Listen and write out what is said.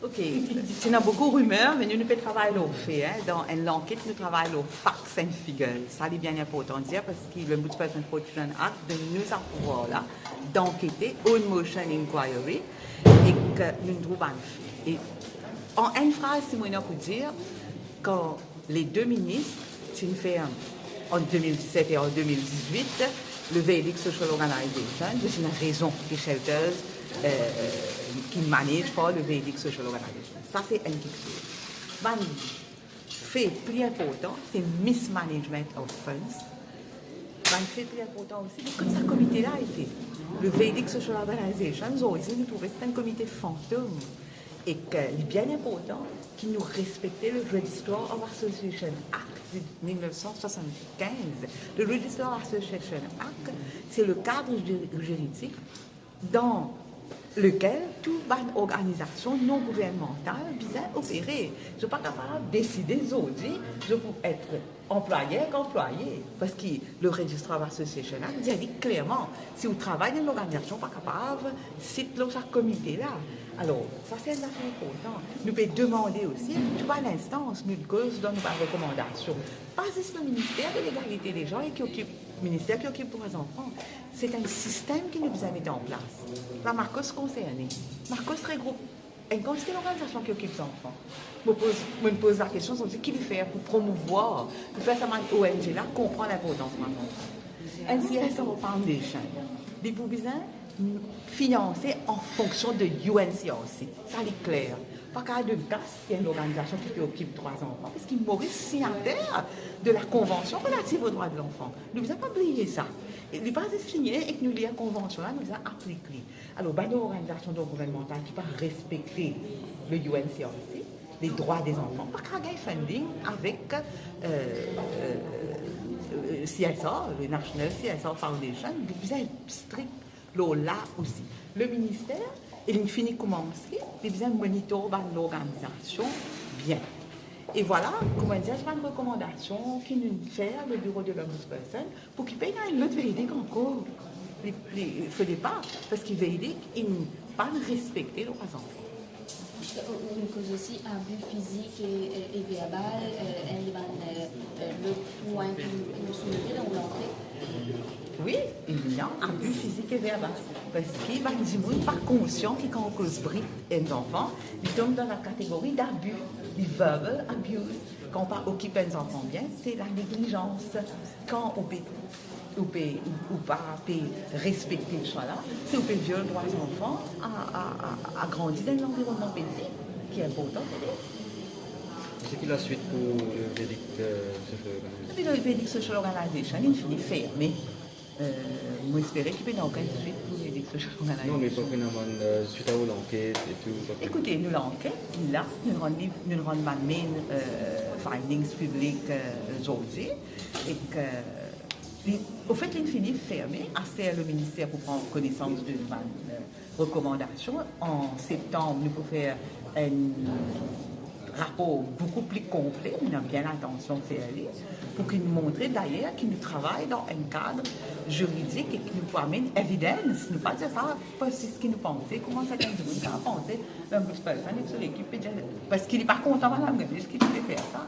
OK. Il y a beaucoup de rumeurs, mais nous pouvons travailler au fait. Hein. Dans l'enquête, nous travaillons au facts and figures. Ça, c'est bien important de dire parce que le Multi-Person Protection Act de nous a pouvoir là d'enquêter on motion inquiry et que nous trouvons un fait. Et en une phrase, si moi pour dire, quand les deux ministres, tu fais en 2017 et en 2018, le Vedic Social Organization, c'est une raison que Shelters qui manage pas le Vedic Social Organization. Ça, c'est une chose. Le fait plus important, c'est mismanagement of funds. Le fait plus important aussi, comme ça, comité-là a été. Le Vedic Social Organization, nous trouvons que c'est un comité fantôme. Et qu'il est bien important qu'il nous respecte le Registrar of Association Act de 1975. Le Registrar of Association Act, c'est le cadre juridique dans lequel toute une organisation non gouvernementale vient opérer. Je ne suis pas capable de décider aujourd'hui, je peux être employé qu'employé. Parce que le Registrar of Association Act dit clairement, si vous travaillez dans une organisation pas capable, c'est dans ce comité-là. Alors, ça c'est une affaire importante. Nous pouvons demander aussi, tu vois l'instance, nous cause donne une recommandation. Pas juste le ministère de l'égalité des gens et qui occupe, le ministère qui occupe pour les enfants. C'est un système qui nous a mis en place. La Marcos concernée. Marcos très gros. Et quand c'est l'organisation qui occupe les enfants, je me pose la question, je me dis, qu'il fait pour promouvoir, pour faire ça, ONG là, comprendre l'importance de l'enfant. Un CSO Foundation, des besoins financés en fonction de UNCRC. Ça est clair. Pas qu'à de cas, il y a une organisation qui occupe 3 enfants. Parce qu'il Maurice signataire de la Convention relative aux droits de l'enfant. Nous ne devons pas oublier ça. Il n'est pas signé et que nous lisons la Convention, là, nous devons appliquer. Alors, il y a une organisation non gouvernementale qui va respecter le UNCRC, les droits des enfants, pas qu'à gagner funding avec CSR, le National CSR Foundation, nous devons être strict là aussi. Le ministère, il finit de commencer, il besoin de monitorer l'organisation bien. Et voilà, comment dire, c'est une recommandation qui nous fait le bureau de l'ombudsperson pour qu'il paye une autre véridique encore. Il ne faut pas, parce qu'il véridique, il n'a pas respecté leurs enfants. Une cause aussi, abus physique et verbal, le point qui nous soumet dans l'entrée. Oui, il y a abus physique et verbal. Parce qu'il va dire, pas conscient qu'il quand on cause bris un enfant, il tombe dans la catégorie d'abus, du verbal abuse. Quand on occupe un enfant bien, c'est la négligence. Quand on peut pas respecter le choix-là, c'est on peut violer le droit des enfants à grandir dans un environnement paisible, qui est important. C'est qui la suite pour le Vedic Social Organization? Le Vedic Social Organization, il finit fermé. Moi, j'espérais qu'il n'y ait aucune suite pour le Vedic Social Organization. Non, mais pas finalement, suite à l'enquête et tout. Écoutez, nous l'enquête, là, nous rendons ma main findings publics aujourd'hui. Et que, au fait, il finit fermé. C'est le ministère pour prendre connaissance de ma recommandation. En septembre, nous pouvons faire un rapport beaucoup plus complet, nous avons bien l'intention de faire aller, pour qu'il nous montre d'ailleurs qu'il nous travaille dans un cadre juridique et qu'il nous amène évidence, nous pas dire ça, pas c'est ce qu'il nous pensait, comment ça qu'un jour, quand on pensait, l'ombudsperson est sur l'équipe, parce qu'il n'est pas content, madame, qu'il peut faire ça.